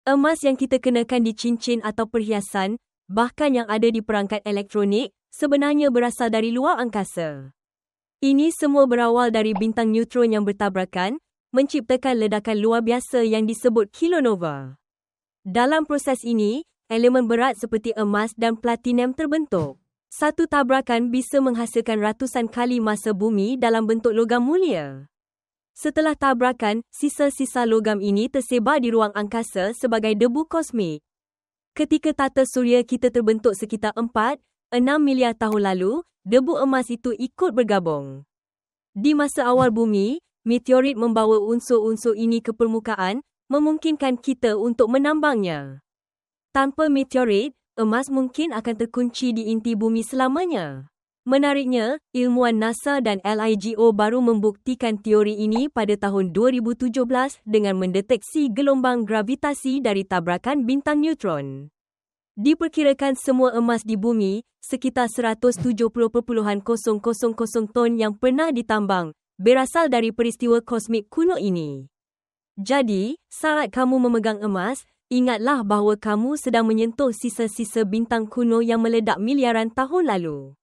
Emas yang kita kenakan di cincin atau perhiasan, bahkan yang ada di perangkat elektronik, sebenarnya berasal dari luar angkasa. Ini semua berawal dari bintang neutron yang bertabrakan, menciptakan ledakan luar biasa yang disebut kilonova. Dalam proses ini, elemen berat seperti emas dan platinum terbentuk. Satu tabrakan bisa menghasilkan ratusan kali massa bumi dalam bentuk logam mulia. Setelah tabrakan, sisa-sisa logam ini tersebar di ruang angkasa sebagai debu kosmik. Ketika tata suria kita terbentuk sekitar 4-6 miliar tahun lalu, debu emas itu ikut bergabung. Di masa awal bumi, meteorit membawa unsur-unsur ini ke permukaan, memungkinkan kita untuk menambangnya. Tanpa meteorit, emas mungkin akan terkunci di inti bumi selamanya. Menariknya, ilmuwan NASA dan LIGO baru membuktikan teori ini pada tahun 2017 dengan mendeteksi gelombang gravitasi dari tabrakan bintang neutron. Diperkirakan semua emas di bumi, sekitar 170,000 ton yang pernah ditambang, berasal dari peristiwa kosmik kuno ini. Jadi, saat kamu memegang emas, ingatlah bahawa kamu sedang menyentuh sisa-sisa bintang kuno yang meledak miliaran tahun lalu.